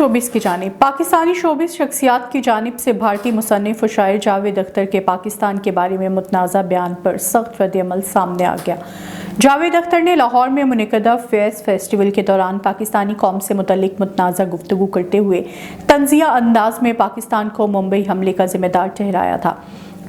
Showbiz की जानिब Pakistani showbiz शख्सियात की जानिब से भारतीय मुसन्निफ और शायर जावेद अख्तर के पाकिस्तान के बारे में मुतनाज़ा बयान पर सख्त रद्द-ए-अमल सामने आ गया। जावेद अख्तर ने लाहौर में मुनक़दा फेस फेस्टिवल के दौरान पाकिस्तानी कौम से मुतल्लिक मुतनाज़ा गुफ्तगू करते हुए तंज़िया अंदाज में पाकिस्तान को मुंबई हमले का ज़िम्मेदार ठहराया था।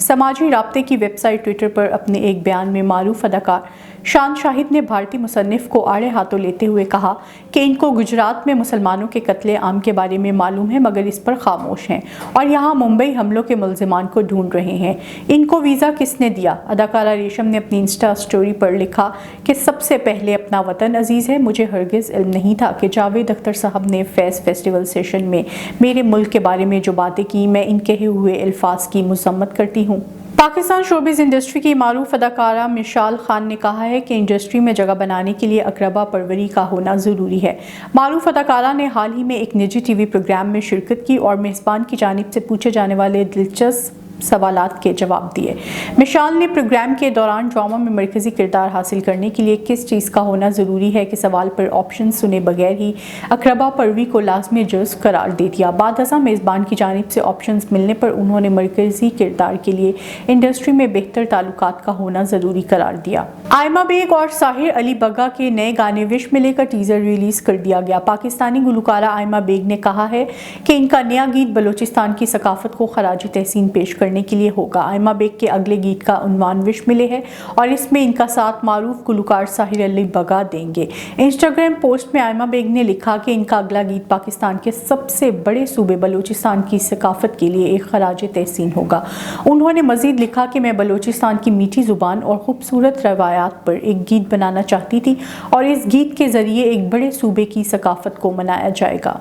समाजी राब्ते की वेबसाइट ट्विटर पर अपने एक बयान में मारूफ अदाकार शान शाहिद ने भारतीय मुसन्निफ को आड़े हाथों लेते हुए कहा कि इनको गुजरात में मुसलमानों के कत्ले आम के बारे में मालूम है मगर इस पर खामोश हैं और यहाँ मुंबई हमलों के मुल्ज़िमान को ढूंढ रहे हैं। इनको वीज़ा किसने दिया? अदाकारा रेशम ने अपनी इंस्टा स्टोरी पर लिखा कि सबसे पहले अपना वतन अजीज़ है। मुझे हरगिज़ इल्म नहीं था कि जावेद अख्तर साहब ने फेस फेस्टिवल सेशन में मेरे मुल्क के बारे में जो बातें की मैं इन कहे हुए अल्फाज की मज़म्मत करती हूँ। पाकिस्तान शोबिज़ इंडस्ट्री की मारूफ अदाकारा मिशाल खान ने कहा है कि इंडस्ट्री में जगह बनाने के लिए अकरबा परवरी का होना ज़रूरी है। मारूफ अदाकारा ने हाल ही में एक निजी टीवी प्रोग्राम में शिरकत की और मेज़बान की जानिब से पूछे जाने वाले दिलचस्प सवालात के जवाब दिए। मिशाल ने प्रोग्राम के दौरान ड्रामा में मरकज़ी किरदार हासिल करने के लिए किस चीज़ का होना ज़रूरी है कि सवाल पर ऑप्शन सुने बगैर ही अकरबा परवी को लाज़मी जुज़्व करार दे दिया। बादअज़ा मेज़बान की जानिब से ऑप्शंस मिलने पर उन्होंने मरकज़ी किरदार के लिए इंडस्ट्री में बेहतर ताल्लुकात का होना ज़रूरी करार दिया। आयमा बेग और साहिर अली बग्गा के नए गाने विश मिले का टीज़र रिलीज़ कर दिया गया। पाकिस्तानी गुलकारा आयमा बेग ने कहा है कि इनका नया गीत बलोचिस्तान की सकाफत को खराज तहसीन पेश करने के लिए होगा। आयमा बेग के अगले गीत का उन्वान विश मिले है और इसमें इनका साथ मारूफ गुलकार साहिर अली बग्गा देंगे। इंस्टाग्राम पोस्ट में आयमा बेग ने लिखा कि इनका अगला गीत पाकिस्तान के सबसे बड़े सूबे बलोचिस्तान की सकाफत के लिए एक खराज तहसीन होगा। उन्होंने मजीद लिखा कि मैं बलोचिस्तान की मीठी जुबान और खूबसूरत रवायात पर एक गीत बनाना चाहती थी और इस गीत के जरिए एक बड़े सूबे की सकाफत को मनाया जाएगा।